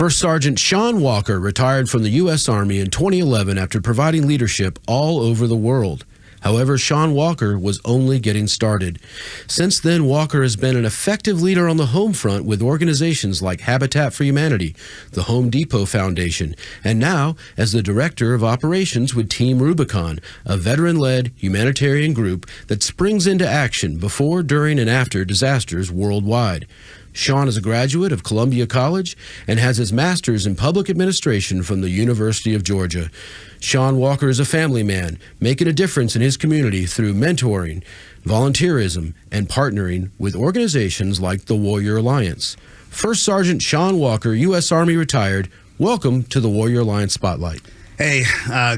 First Sergeant Sean Walker retired from the U.S. Army in 2011 after providing leadership all over the world. However, Sean Walker was only getting started. Since then, Walker has been an effective leader on the home front with organizations like Habitat for Humanity, the Home Depot Foundation, and now as the Director of Operations with Team Rubicon, a veteran-led humanitarian group that springs into action before, during, and after disasters worldwide. Sean is a graduate of Columbia College and has his master's in public administration from the University of Georgia. Sean Walker is a family man, making a difference in his community through mentoring, volunteerism, and partnering with organizations like the Warrior Alliance. First Sergeant Sean Walker, U.S. Army retired, welcome to the Warrior Alliance Spotlight. Hey,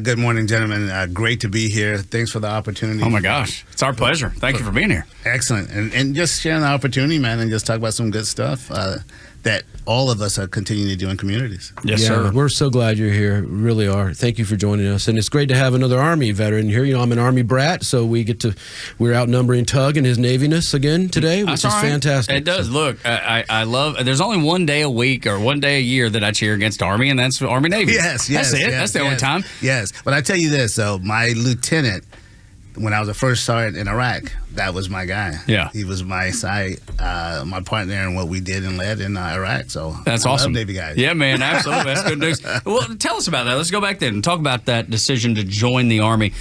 good morning, gentlemen. Great to be here. Thanks for the opportunity. Oh, my gosh. It's our pleasure. Thank you for being here. Excellent. And just sharing the opportunity, man, and just talk about some good stuff that all of us are continuing to do in communities. Yes, sir. We're so glad you're here. Really are. Thank you for joining us. And it's great to have another Army veteran here. You know, I'm an Army brat, so we're outnumbering Tug and his Naviness again today, which is fantastic. It does. Look, I love, there's only one day a week or one day a year that I cheer against Army, and that's Army Navy. Yes. That's it. Yes, that's the only time. Yes. But I tell you this, though, my lieutenant, when I was a first sergeant in Iraq, that was my guy. Yeah. He was my my partner in what we did and led in Iraq. So that's awesome. I love Navy guys. Yeah, man, absolutely. That's good news. Well, tell us about that. Let's go back there and talk about that decision to join the Army.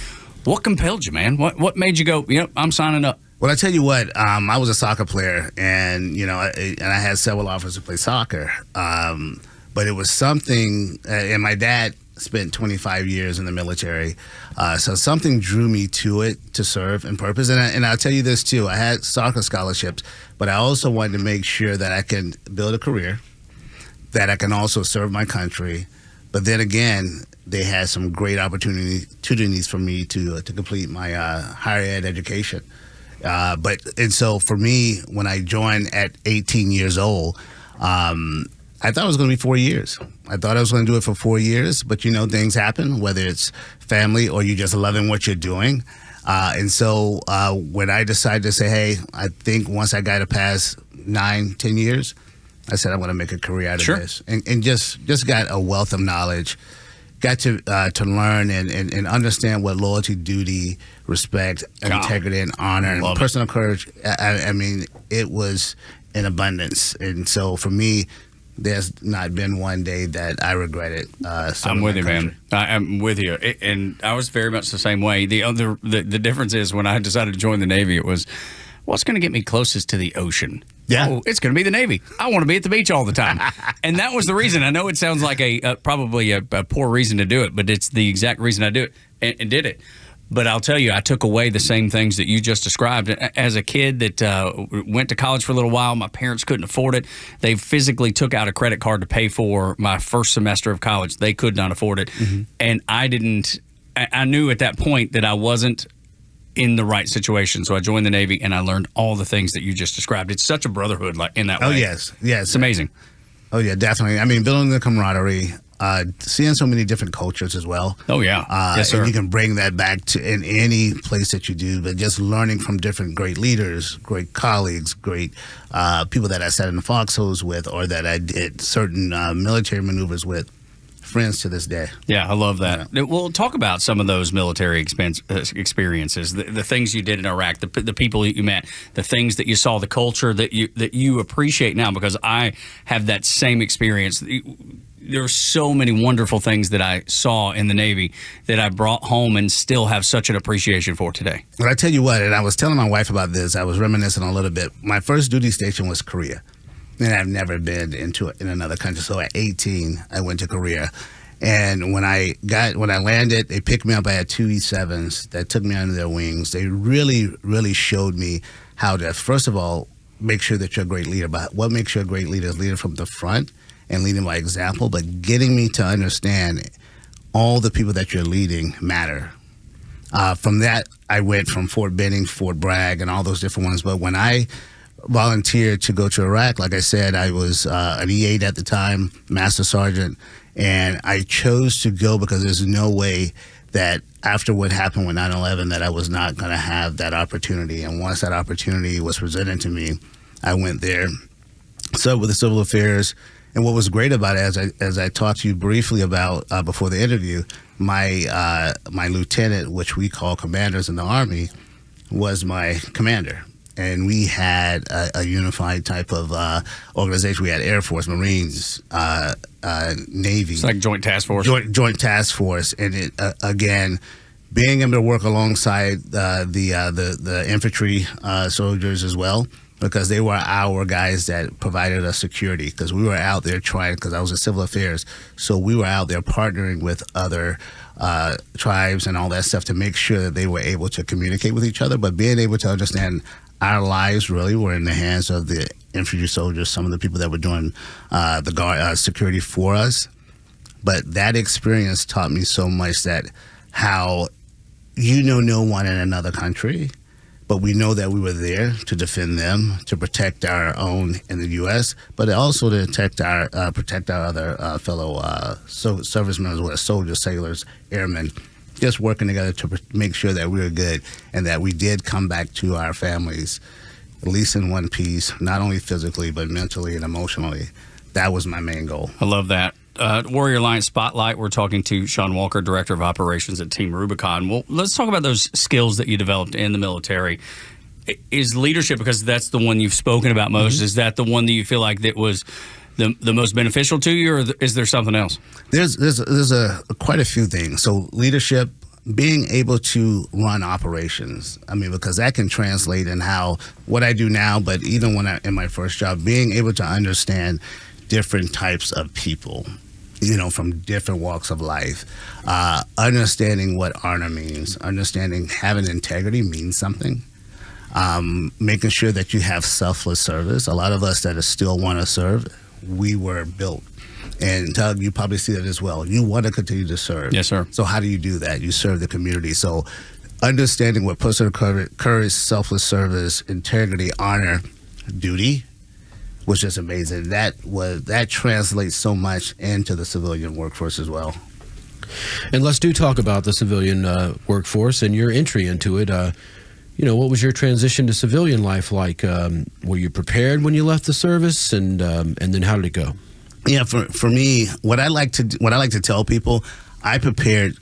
What compelled you, man? What made you go, I'm signing up? Well, I tell you what, I was a soccer player, and I had several offers to play soccer. But it was something, and my dad spent 25 years in the military, so something drew me to it to serve in purpose. And I'll tell you this too, I had soccer scholarships, but I also wanted to make sure that I can build a career, that I can also serve my country. But then again, they had some great opportunities for me to complete my higher ed education. And so for me, when I joined at 18 years old, I thought it was going to be 4 years. I thought I was going to do it for 4 years, but things happen, whether it's family or you just loving what you're doing. And so when I decided to say, hey, I think once I got to pass 9-10 years, I said I'm going to make a career out of this. And just got a wealth of knowledge, got to learn and understand what loyalty, duty, respect, integrity, and honor, and personal courage. I mean, it was in abundance. And so for me, there's not been one day that I regretted. I'm with you, man. I'm with you, and I was very much the same way. The difference is when I decided to join the Navy, it was what's going to get me closest to the ocean. Yeah, it's going to be the Navy. I want to be at the beach all the time, and that was the reason. I know it sounds like probably a poor reason to do it, but it's the exact reason I do it and did it. But I'll tell you, I took away the same things that you just described. As a kid that went to college for a little while, my parents couldn't afford it. They physically took out a credit card to pay for my first semester of college. They could not afford it. Mm-hmm. And I knew at that point that I wasn't in the right situation. So I joined the Navy, and I learned all the things that you just described. It's such a brotherhood in that way. Oh, yes. It's amazing. Oh, yeah, definitely. I mean, building the camaraderie. Seeing so many different cultures as well. Oh, yeah. Yes, sir. And you can bring that back to in any place that you do, but just learning from different great leaders, great colleagues, great people that I sat in the foxholes with or that I did certain military maneuvers with, friends to this day. Yeah, I love that. Yeah. We'll talk about some of those military experiences, the things you did in Iraq, the people that you met, the things that you saw, the culture that you appreciate now, because I have that same experience. There are so many wonderful things that I saw in the Navy that I brought home and still have such an appreciation for today. Well, I tell you what, and I was telling my wife about this, I was reminiscing a little bit. My first duty station was Korea, and I've never been in another country. So at 18, I went to Korea. And when I landed, they picked me up. I had 2 E-7s that took me under their wings. They really, really showed me how to, first of all, make sure that you're a great leader. But what makes you a great leader is leader from the front and leading by example, but getting me to understand all the people that you're leading matter. From that, I went from Fort Benning, Fort Bragg, and all those different ones. But when I volunteered to go to Iraq, like I said, I was an E8 at the time, Master Sergeant, and I chose to go because there's no way that after what happened with 9/11 that I was not going to have that opportunity. And once that opportunity was presented to me, I went there, served with the Civil Affairs, And what was great about it, as I talked to you briefly about before the interview, my lieutenant, which we call commanders in the Army, was my commander. And we had a unified type of organization. We had Air Force, Marines, Navy. It's like Joint Task Force. Joint Task Force. And it, again, being able to work alongside the infantry soldiers as well, because they were our guys that provided us security, because we were out there trying, because I was in civil affairs, so we were out there partnering with other tribes and all that stuff to make sure that they were able to communicate with each other, but being able to understand our lives really were in the hands of the infantry soldiers, some of the people that were doing the guard security for us. But that experience taught me so much, that how no one in another country, but we know that we were there to defend them, to protect our own in the U.S., but also to protect our other fellow servicemen as well, soldiers, sailors, airmen, just working together to make sure that we were good and that we did come back to our families, at least in one piece, not only physically, but mentally and emotionally. That was my main goal. I love that. Warrior Alliance Spotlight, we're talking to Sean Walker, Director of Operations at Team Rubicon. Well, let's talk about those skills that you developed in the military. Is leadership, because that's the one you've spoken about most, is that the one that you feel like that was the most beneficial to you, or is there something else? There's quite a few things. So leadership, being able to run operations, I mean, because that can translate in what I do now, but even when in my first job, being able to understand different types of people, from different walks of life, understanding what honor means, understanding having integrity means something, making sure that you have selfless service. A lot of us that still want to serve, we were built. And Tug, you probably see that as well. You want to continue to serve. Yes, sir. So how do you do that? You serve the community. So understanding what personal courage, selfless service, integrity, honor, duty, was just amazing. That translates so much into the civilian workforce as well. And let's talk about the civilian workforce and your entry into it. What was your transition to civilian life like? Were you prepared when you left the service, and then how did it go? Yeah, for me, what I like to tell people, I prepared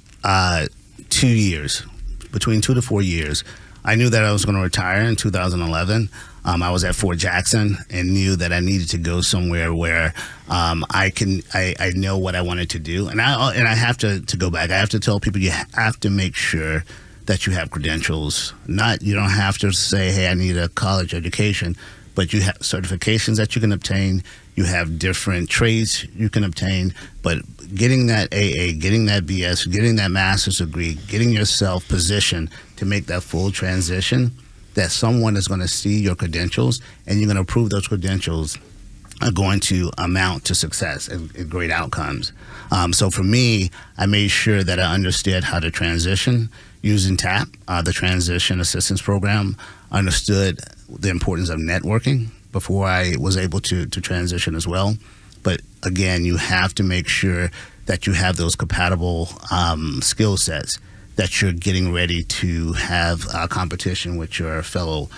2 years, between 2 to 4 years. I knew that I was going to retire in 2011. I was at Fort Jackson and knew that I needed to go somewhere where I know what I wanted to do. And I have to go back. I have to tell people, you have to make sure that you have credentials. You don't have to say, hey, I need a college education, but you have certifications that you can obtain. You have different trades you can obtain, but getting that AA, getting that BS, getting that master's degree, getting yourself positioned to make that full transition, that someone is going to see your credentials and you're going to prove those credentials are going to amount to success and great outcomes. So for me, I made sure that I understood how to transition using TAP, the Transition Assistance Program, understood the importance of networking before I was able to transition as well. But again, you have to make sure that you have those compatible skill sets, that you're getting ready to have competition with your fellow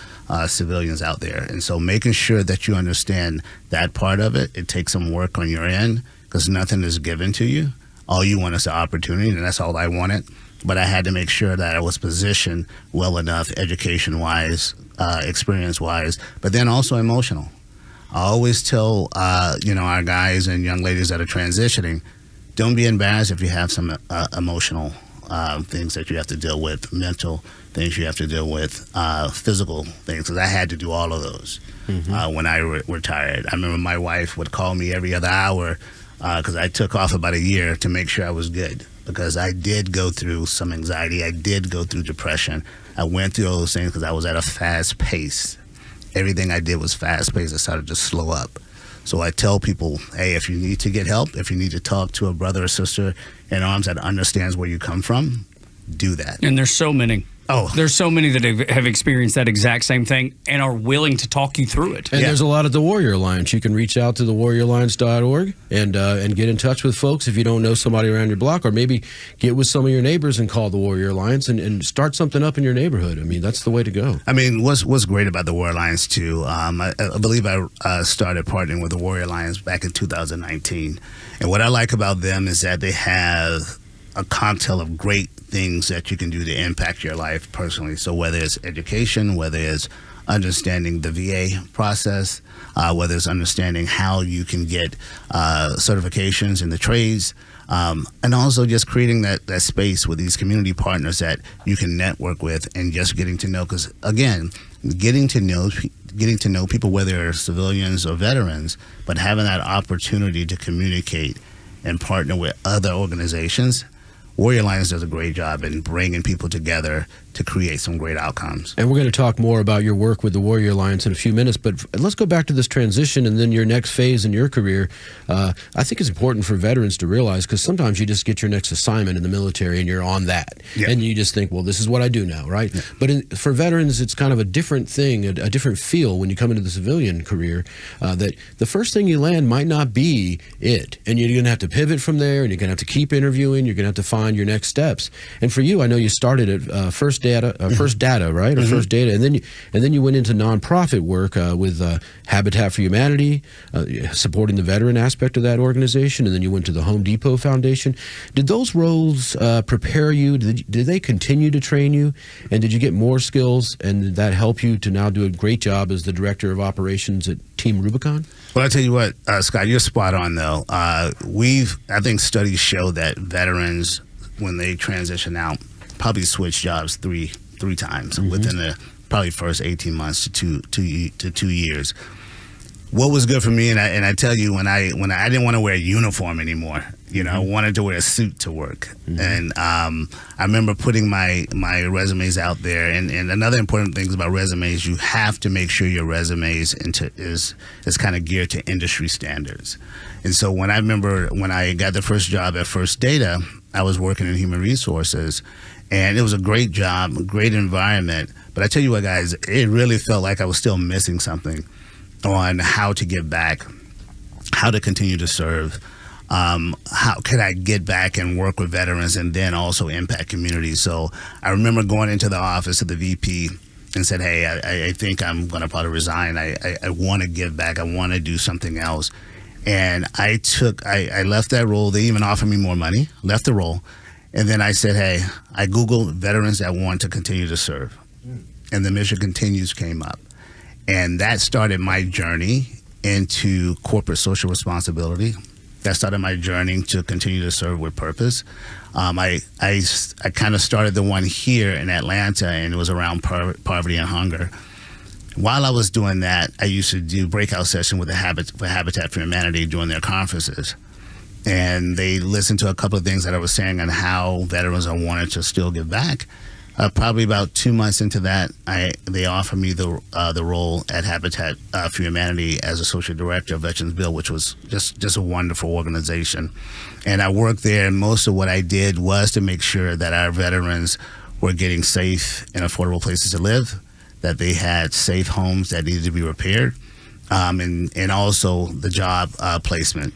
civilians out there. And so making sure that you understand that part of it, it takes some work on your end, because nothing is given to you. All you want is the opportunity, and that's all I wanted. But I had to make sure that I was positioned well enough, education-wise, experience-wise, but then also emotional. I always tell our guys and young ladies that are transitioning, don't be embarrassed if you have some emotional things that you have to deal with, mental things you have to deal with, physical things, because I had to do all of those when I retired. I remember my wife would call me every other hour because I took off about a year to make sure I was good, because I did go through some anxiety. I did go through depression. I went through all those things because I was at a fast pace. Everything I did was fast paced. I started to slow up. So I tell people, hey, if you need to get help, if you need to talk to a brother or sister in arms that understands where you come from, do that. And there's so many. Oh. There's so many that have experienced that exact same thing and are willing to talk you through it. And there's a lot at the Warrior Alliance. You can reach out to the warrioralliance.org and get in touch with folks if you don't know somebody around your block, or maybe get with some of your neighbors and call the Warrior Alliance and start something up in your neighborhood. I mean, that's the way to go. I mean, what's great about the Warrior Alliance, too, I believe I started partnering with the Warrior Alliance back in 2019. And what I like about them is that they have a cocktail of great things that you can do to impact your life personally. So whether it's education, whether it's understanding the VA process, whether it's understanding how you can get certifications in the trades, and also just creating that space with these community partners that you can network with and just getting to know. Because again, getting to know people, whether they're civilians or veterans, but having that opportunity to communicate and partner with other organizations. Warrior Alliance does a great job in bringing people together to create some great outcomes. And we're going to talk more about your work with the Warrior Alliance in a few minutes, but let's go back to this transition and then your next phase in your career. I think it's important for veterans to realize, because sometimes you just get your next assignment in the military and you're on that. Yeah. And you just think, well, this is what I do now, right? Yeah. But for veterans, it's kind of a different thing, a different feel when you come into the civilian career, that the first thing you land might not be it. And you're going to have to pivot from there, and you're going to have to keep interviewing. You're going to have to find your next steps. And for you, I know you started at First Data, right? Or First Data, and then you went into nonprofit work with Habitat for Humanity, supporting the veteran aspect of that organization, and then you went to the Home Depot Foundation. Did those roles prepare you? Did they continue to train you? And did you get more skills? And did that help you to now do a great job as the director of operations at Team Rubicon? Well, I'll tell you what, Scott, you're spot on, though. I think studies show that veterans, when they transition out, probably switch jobs three times within the probably first 18 months to 2 years. What was good for me, and I tell you, when I didn't want to wear a uniform anymore, I wanted to wear a suit to work. And I remember putting my resumes out there. And another important thing about resumes, you have to make sure your resumes is kind of geared to industry standards. And so when I got the first job at First Data, I was working in human resources, and it was a great job, great environment. But I tell you what, guys, it really felt like I was still missing something on how to give back, how to continue to serve, how could I get back and work with veterans and then also impact communities. So I remember going into the office of the VP and said, hey, I think I'm going to probably resign. I want to give back. I want to do something else. And I left that role. They even offered me more money, left the role. And then I said, hey, I Googled veterans that want to continue to serve. And the Mission Continues came up. And that started my journey into corporate social responsibility. That started my journey to continue to serve with purpose. I kind of started the one here in Atlanta, and it was around poverty and hunger. While I was doing that, I used to do breakout sessions with Habitat for Humanity during their conferences. And they listened to a couple of things that I was saying on how veterans are wanted to still give back. Probably about 2 months into that, they offered me the role at Habitat for Humanity as Associate Director of Veterans Bill, which was just a wonderful organization. And I worked there, and most of what I did was to make sure that our veterans were getting safe and affordable places to live, that they had safe homes that needed to be repaired, and also the job placement.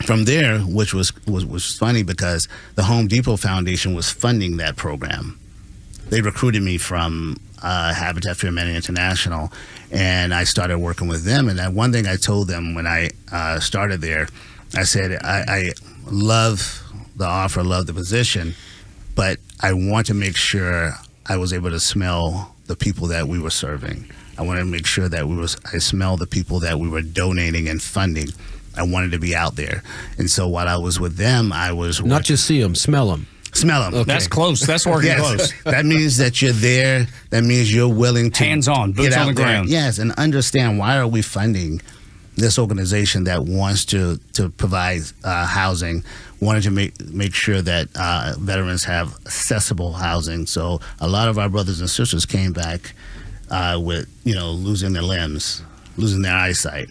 From there, which was funny because the Home Depot Foundation was funding that program. They recruited me from Habitat for Humanity International, and I started working with them. And that one thing I told them when I started there, I said, I love the offer, love the position, but I want to make sure I was able to smell the people that we were serving. I wanted to make sure that I smelled the people that we were donating and funding. I wanted to be out there. And so while I was with them, I was... Not just see them, smell them. Smell them. Okay. That's close. That's working close. That means that you're there. That means you're willing to... Hands-on, boots on the ground. Yes, and understand, why are we funding this organization that wants to provide housing, wanted to make sure that veterans have accessible housing. So a lot of our brothers and sisters came back with, losing their limbs, losing their eyesight.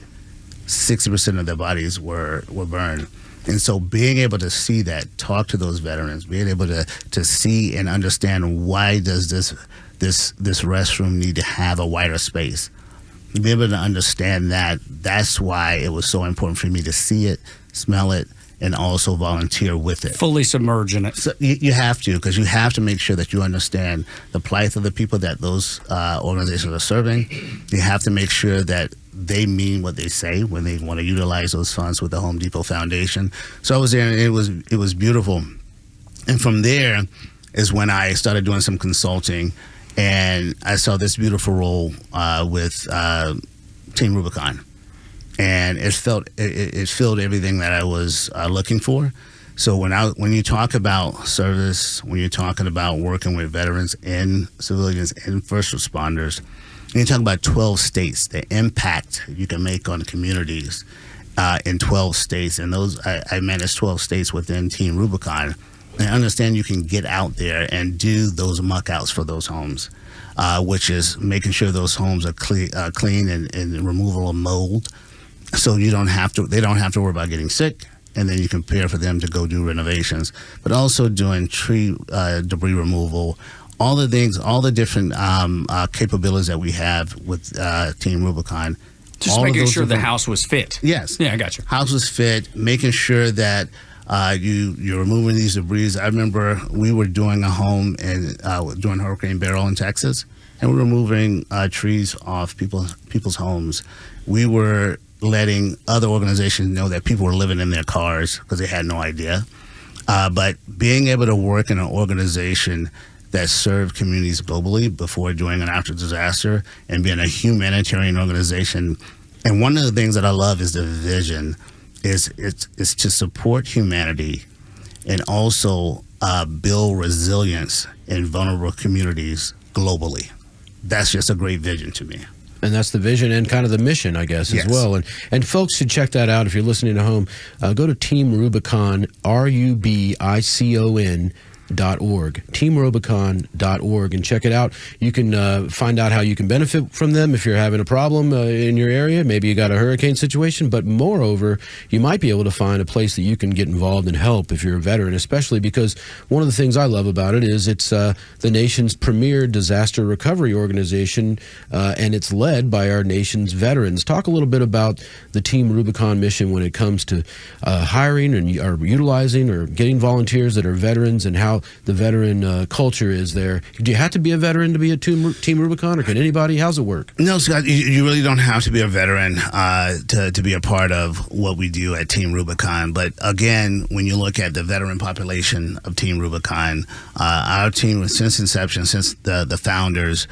60% of their bodies were burned. And so being able to see that, talk to those veterans, being able to see and understand why does this restroom need to have a wider space, be able to understand that's why it was so important for me to see it, smell it, and also volunteer with it. Fully submerge in it. So you have to, because you have to make sure that you understand the plight of the people that those organizations are serving. You have to make sure that they mean what they say when they want to utilize those funds with the Home Depot Foundation. So I was there, and it was beautiful. And from there is when I started doing some consulting, and I saw this beautiful role with Team Rubicon. And it filled everything that I was looking for. So when you talk about service, when you're talking about working with veterans and civilians and first responders, and you talk about 12 states, the impact you can make on communities in 12 states, and those I manage 12 states within Team Rubicon. And I understand you can get out there and do those muck outs for those homes, which is making sure those homes are clean and removal of mold. So they don't have to worry about getting sick, and then you can prepare for them to go do renovations, but also doing tree debris removal, all the things, all the different capabilities that we have with Team Rubicon. Just making sure the house was fit. Yes. Yeah, I got you. House was fit, making sure that you're removing these debris. I remember we were doing a home during Hurricane Beryl in Texas, and we were moving trees off people's homes. We were letting other organizations know that people were living in their cars because they had no idea. But being able to work in an organization that served communities globally before, during, and after disaster, and being a humanitarian organization. And one of the things that I love is the vision is to support humanity and also build resilience in vulnerable communities globally. That's just a great vision to me. And that's the vision and kind of the mission, I guess, Yes. as well. And folks should check that out if you're listening at home. Go to Team Rubicon, RUBICON.org, teamrubicon.org, and check it out. You can find out how you can benefit from them if you're having a problem in your area. Maybe you got a hurricane situation, but moreover, you might be able to find a place that you can get involved and help if you're a veteran, especially because one of the things I love about it is it's the nation's premier disaster recovery organization, and it's led by our nation's veterans. Talk a little bit about the Team Rubicon mission when it comes to hiring or utilizing or getting volunteers that are veterans, and how the veteran culture is there. Do you have to be a veteran to be a Team Rubicon, or can anybody? How's it work? No, Scott, you really don't have to be a veteran to be a part of what we do at Team Rubicon. But again, when you look at the veteran population of Team Rubicon, our team, since inception, since the founders,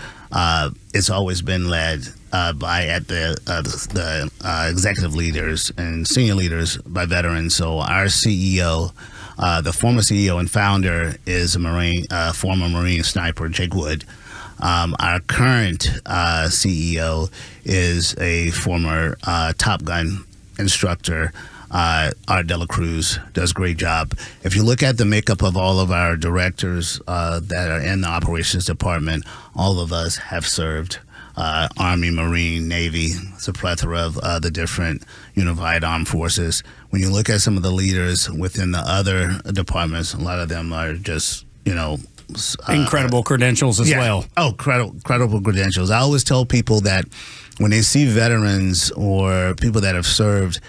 it's always been led by the executive leaders and senior leaders by veterans. So our CEO, the former CEO and founder, is a former Marine sniper, Jake Wood. Our current CEO is a former Top Gun instructor, Art Dela Cruz. Does a great job. If you look at the makeup of all of our directors that are in the operations department, all of us have served. Army, Marine, Navy. It's a plethora of the different unified armed forces. When you look at some of the leaders within the other departments, a lot of them are just, incredible credentials as well. Oh, credible credentials. I always tell people that when they see veterans or people that have served,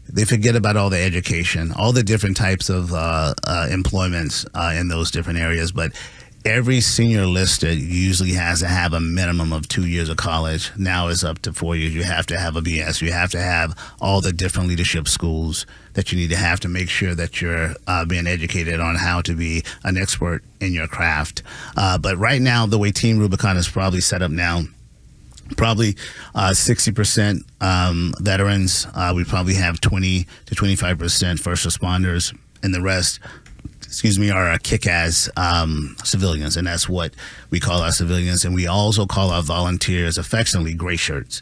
they forget about all the education, all the different types of employments in those different areas. But every senior listed usually has to have a minimum of 2 years of college. Now it's up to 4 years. You have to have a BS. You have to have all the different leadership schools that you need to have to make sure that you're being educated on how to be an expert in your craft. But right now, the way Team Rubicon is probably set up now, probably 60% veterans. We probably have 20 to 25% first responders, and the rest are kick-ass civilians, and that's what we call our civilians. And we also call our volunteers affectionately gray shirts.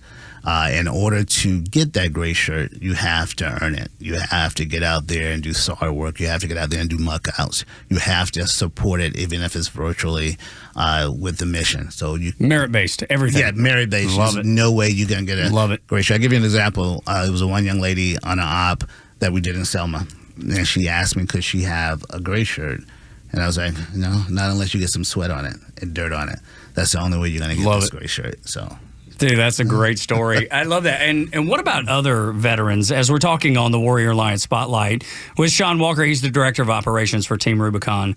In order to get that gray shirt, you have to earn it. You have to get out there and do hard work. You have to get out there and do muck outs. You have to support it, even if it's virtually, with the mission. So you merit-based, everything. Yeah, merit-based. Love There's it. no way you're going to get Love a it. gray shirt. I'll give you an example. It was one young lady on an op that we did in Selma, and she asked me, could she have a gray shirt? And I was like, no, not unless you get some sweat on it and dirt on it. That's the only way you're going to get this gray shirt. So. Dude, that's a great story. I love that. And what about other veterans? As we're talking on the Warrior Alliance Spotlight with Sean Walker, he's the Director of Operations for Team Rubicon.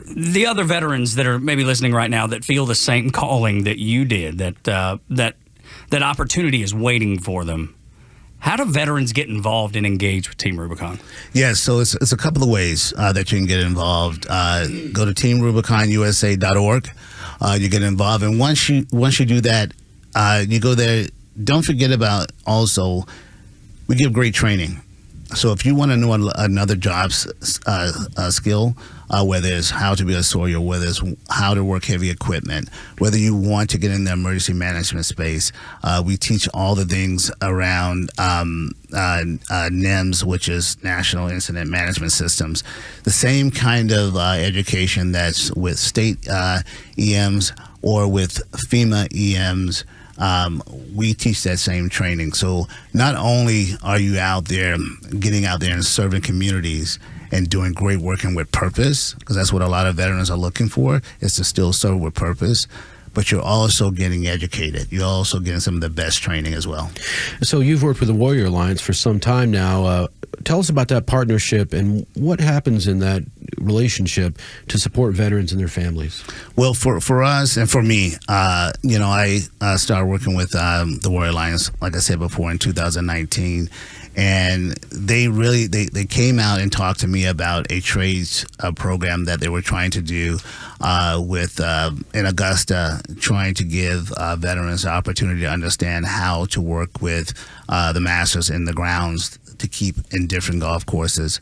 The other veterans that are maybe listening right now that feel the same calling that you did, that opportunity is waiting for them. How do veterans get involved and engage with Team Rubicon? Yeah, so it's a couple of ways that you can get involved. Go to teamrubiconusa.org. You get involved, and once you do that, you go there. Don't forget about also, we give great training. So if you want to know another job skill, whether it's how to be a sawyer, whether it's how to work heavy equipment, whether you want to get in the emergency management space, we teach all the things around NIMS, which is National Incident Management Systems. The same kind of education that's with state EMs or with FEMA EMs. We teach that same training. So not only are you out there, getting out there and serving communities and doing great work and with purpose, because that's what a lot of veterans are looking for, is to still serve with purpose, but you're also getting educated. You're also getting some of the best training as well. So you've worked with the Warrior Alliance for some time now. Tell us about that partnership and what happens in that relationship to support veterans and their families. Well, for us and for me, I started working with the Warrior Alliance, like I said before, in 2019. And they came out and talked to me about a trades program that they were trying to do in Augusta, trying to give veterans the opportunity to understand how to work with the masters in the grounds to keep in different golf courses.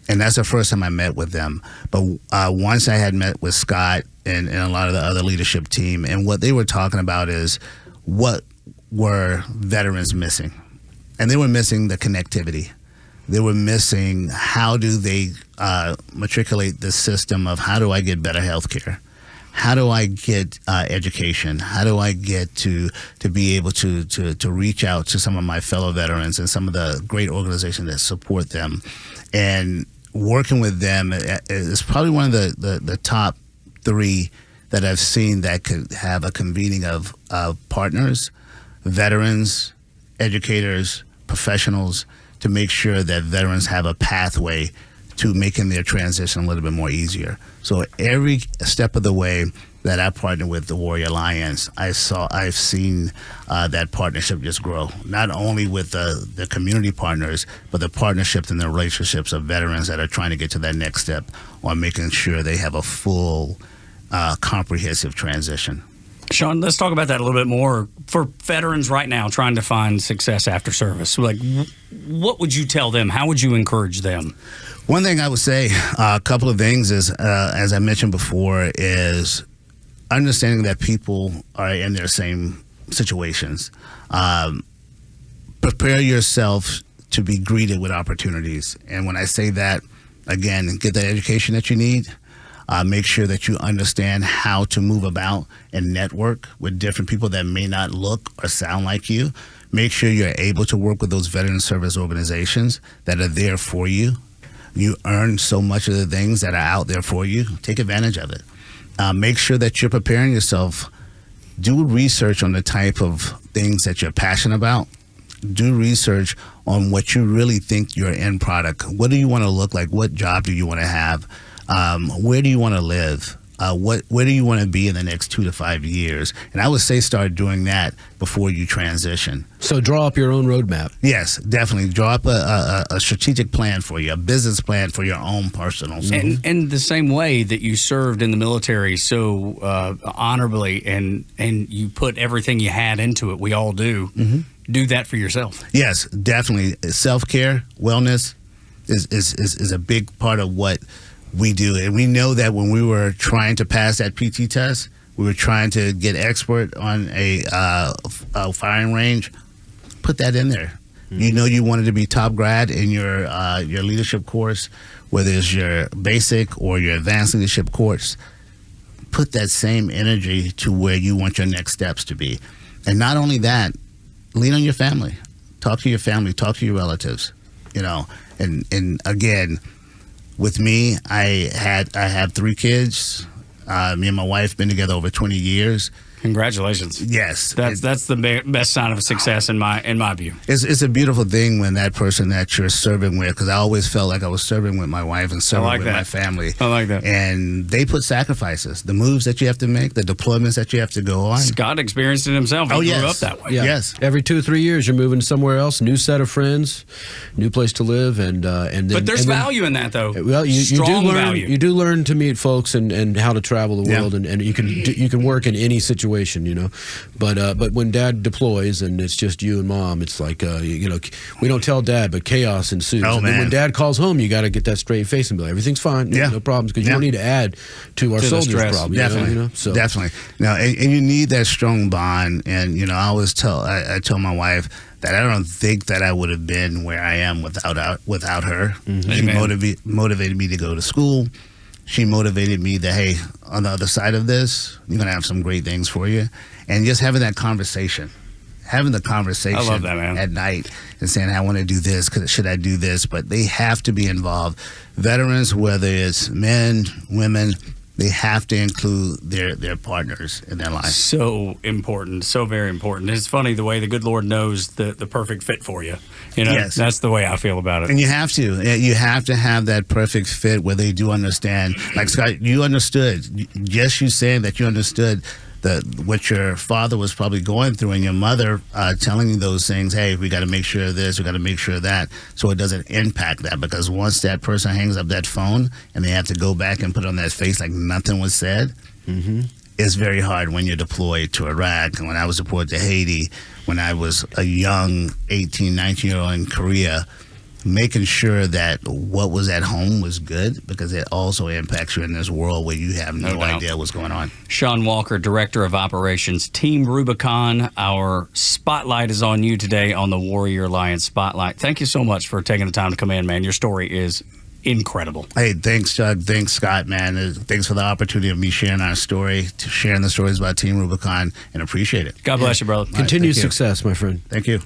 And that's the first time I met with them. But once I had met with Scott and a lot of the other leadership team, and what they were talking about is what were veterans missing. And they were missing the connectivity. They were missing how do they matriculate the system of how do I get better health care? How do I get education? How do I get to be able to reach out to some of my fellow veterans and some of the great organizations that support them? And working with them is probably one of the top three that I've seen that could have a convening of partners, veterans, educators, professionals, to make sure that veterans have a pathway to making their transition a little bit more easier. So every step of the way that I partner with the Warrior Alliance, I've seen that partnership just grow, not only with the community partners, but the partnerships and the relationships of veterans that are trying to get to that next step on making sure they have a full, comprehensive transition. Sean, let's talk about that a little bit more. For veterans right now trying to find success after service, like, what would you tell them? How would you encourage them? One thing I would say, a couple of things is, as I mentioned before, is understanding that people are in their same situations. Prepare yourself to be greeted with opportunities. And when I say that, again, get the education that you need. Make sure that you understand how to move about and network with different people that may not look or sound like you. Make sure you're able to work with those veteran service organizations that are there for you. You earn so much of the things that are out there for you. Take advantage of it. Make sure that you're preparing yourself. Do research on the type of things that you're passionate about. Do research on what you really think your end product. What do you want to look like? What job do you want to have? Where do you want to live? Where do you want to be in the next 2 to 5 years? And I would say start doing that before you transition. So draw up your own roadmap. Yes, definitely. Draw up a strategic plan for you, a business plan for your own personal self. And the same way that you served in the military so honorably and you put everything you had into it, we all do, do that for yourself. Yes, definitely. Self-care, wellness is a big part of what We do. And we know that when we were trying to pass that PT test, we were trying to get expert on a firing range. Put that in there. Mm-hmm. You know you wanted to be top grad in your leadership course, whether it's your basic or your advanced leadership course. Put that same energy to where you want your next steps to be. And not only that, lean on your family. Talk to your family. Talk to your relatives. You know, and again, with me, I have 3 kids. Me and my wife been together over 20 years. Congratulations. Yes. That's the best sign of success in my view. It's a beautiful thing when that person that you're serving with, because I always felt like I was serving with my wife and serving with my family. I like that. And they put sacrifices, the moves that you have to make, the deployments that you have to go on. Scott experienced it himself. He grew up that way. Yeah. Yes. Every 2 or 3 years, you're moving somewhere else, new set of friends, new place to live, and then. But there's value in that, though. Well, you Strong do learn. value. You do learn to meet folks and how to travel the world, and you can work in any situation, you know. But when Dad deploys and it's just you and Mom, it's like you know, we don't tell Dad, but chaos ensues. Oh, and then man. when Dad calls home, you got to get that straight face and be like, everything's fine, no problems, because you don't need to add to our soldiers' problem. Definitely, you know? So. Definitely. No, and you need that strong bond. And you know, I always I tell my wife that I don't think that I would have been where I am without her. Mm-hmm. She motivated me to go to school. She motivated me that, hey, on the other side of this, you're gonna have some great things for you. And just having that conversation. Having the conversation I love that, man. At night and saying, I want to do this, should I do this? But they have to be involved. Veterans, whether it's men, women, they have to include their partners in their lives. So important, so very important. It's funny the way the good Lord knows the perfect fit for you. You know, Yes. That's the way I feel about it. And you have to have that perfect fit where they do understand. Like Scott, you understood. Just you saying that you understood what your father was probably going through, and your mother telling you those things. Hey, we got to make sure of this, we got to make sure of that, so it doesn't impact that. Because once that person hangs up that phone and they have to go back and put on that face like nothing was said, it's very hard when you're deployed to Iraq. And when I was deployed to Haiti, when I was a young 18, 19-year-old in Korea, making sure that what was at home was good, because it also impacts you in this world where you have no idea what's going on. Sean Walker, Director of Operations, Team Rubicon. Our spotlight is on you today on the Warrior Alliance Spotlight. Thank you so much for taking the time to come in, man. Your story is incredible. Hey, thanks, Tug. Thanks, Scott, man. Thanks for the opportunity of me sharing our story, sharing the stories about Team Rubicon, and appreciate it. God bless you, brother. Continued success, my friend. Thank you.